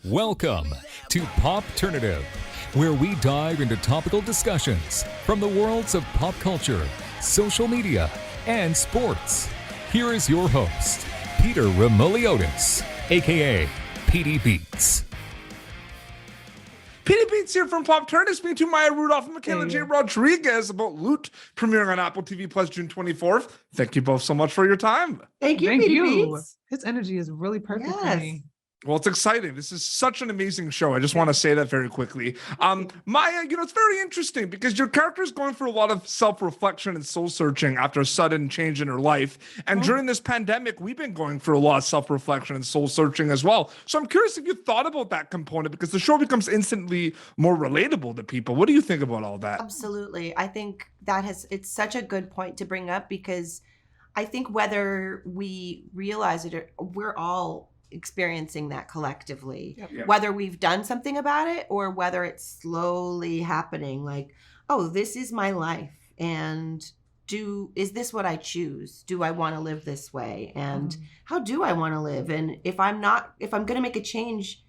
Welcome to Popternative, where we dive into topical discussions from the worlds of pop culture, social media, and sports. Here is your host, Peter Remoliotis, aka PD Beats. PD Beats here from Popternative, speaking to Maya Rudolph and Michaela Jaé Rodriguez about Loot, premiering on Apple TV Plus June 24th. Thank you both so much for your time. Thank you, Thank PD you. Beats. His energy is really perfect for me. Well, it's exciting. This is such an amazing show. I just want to say that very quickly. Maya, it's very interesting because your character is going through a lot of self-reflection and soul-searching after a sudden change in her life. And during this pandemic, we've been going through a lot of self-reflection and soul-searching as well. So I'm curious if you thought about that component, because the show becomes instantly more relatable to people. What do you think about all that? Absolutely. I think it's such a good point to bring up, because I think whether we realize it or we're all experiencing that collectively, whether we've done something about it or whether it's slowly happening, like, oh, this is my life, and is this what I choose? Do I want to live this way? And how do I want to live? And if I'm going to make a change,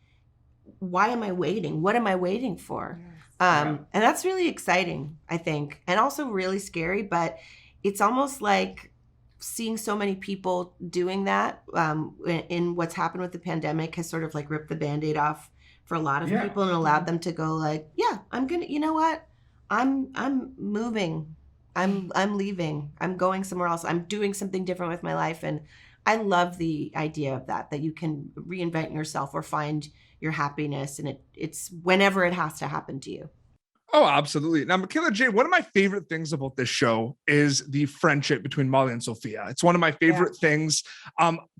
why am I waiting? What am I waiting for? And that's really exciting, I think, and also really scary, but it's almost like seeing so many people doing that in what's happened with the pandemic has sort of like ripped the Band-Aid off for a lot of people and allowed them to go like, I'm gonna, you know what? I'm moving. I'm leaving. I'm going somewhere else. I'm doing something different with my life. And I love the idea of that you can reinvent yourself or find your happiness. And it's whenever it has to happen to you. Oh, absolutely. Now, Michaela Jaé, one of my favorite things about this show is the friendship between Molly and Sofia. It's one of my favorite things.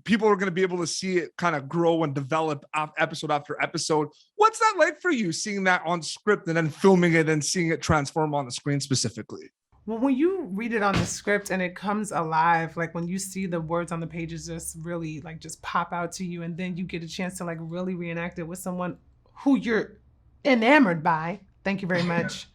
People are going to be able to see it kind of grow and develop episode after episode. What's that like for you, seeing that on script and then filming it and seeing it transform on the screen specifically? Well, when you read it on the script and it comes alive, like when you see the words on the pages just really like just pop out to you, and then you get a chance to like really reenact it with someone who you're enamored by. Thank you very much.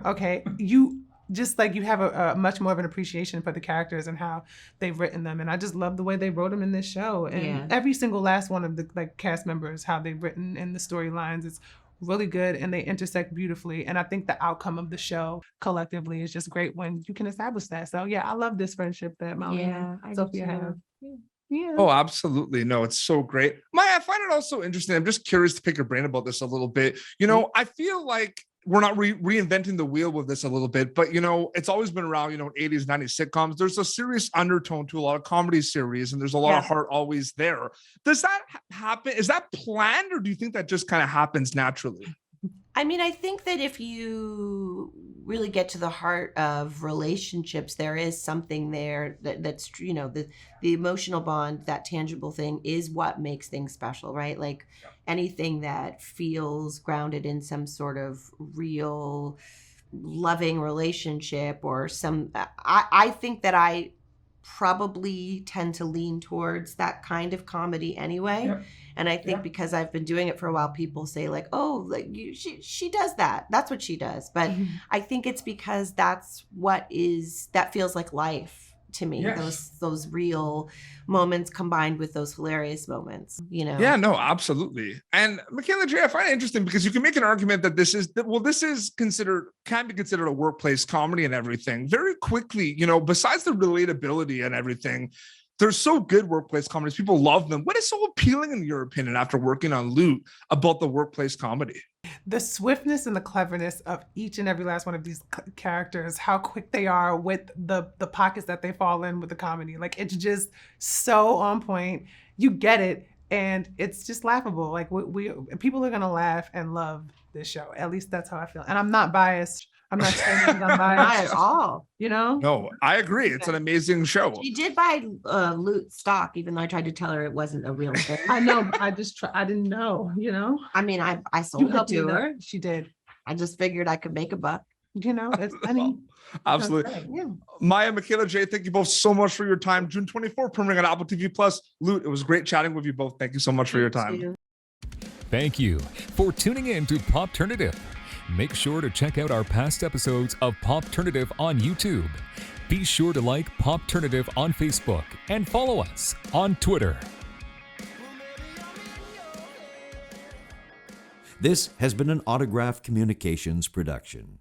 Okay. You just like, you have a much more of an appreciation for the characters and how they've written them. And I just love the way they wrote them in this show. And every single last one of the like cast members, how they've written in the storylines, it's really good and they intersect beautifully. And I think the outcome of the show collectively is just great when you can establish that. So I love this friendship that Molly and Sofia have. Yeah. Oh, absolutely. No, it's so great. Maya, I find it also interesting. I'm just curious to pick your brain about this a little bit. I feel like we're not reinventing the wheel with this a little bit, but it's always been around, 80s, 90s sitcoms. There's a serious undertone to a lot of comedy series, and there's a lot of heart always there. Does that happen? Is that planned, or do you think that just kind of happens naturally? I mean, I think that if you really get to the heart of relationships, there is something there that's, the emotional bond, that tangible thing is what makes things special, right? Like anything that feels grounded in some sort of real loving relationship or I think that I probably tend to lean towards that kind of comedy anyway. And I think because I've been doing it for a while, people say like, oh, like she does that. That's what she does. But I think it's because that feels like life to me. Those real moments combined with those hilarious moments, Yeah, no, absolutely. And Michaela Jaé, I find it interesting because you can make an argument that this is can be considered a workplace comedy and everything. Very quickly, besides the relatability and everything, they're so good workplace comedies. People love them. What is so appealing, in your opinion, after working on Loot, about the workplace comedy? The swiftness and the cleverness of each and every last one of these characters, how quick they are with the pockets that they fall in with the comedy. Like, it's just so on point. You get it, and it's just laughable. Like, people are going to laugh and love this show. At least that's how I feel. And I'm not biased. I'm not saying that I'm biased. Not at all. No, I agree. It's an amazing show. She did buy Loot stock, even though I tried to tell her it wasn't a real thing. I know. I didn't know, I mean, I sold it to her. She did. I just figured I could make a buck. It's funny. Absolutely. Maya, Michaela Jaé, thank you both so much for your time. June 24th, premiering on Apple TV Plus. Loot, it was great chatting with you both. Thank you so much for your time. Thank you for tuning in to Popternative. Make sure to check out our past episodes of Popternative on YouTube. Be sure to like Popternative on Facebook and follow us on Twitter. This has been an Autograph Communications production.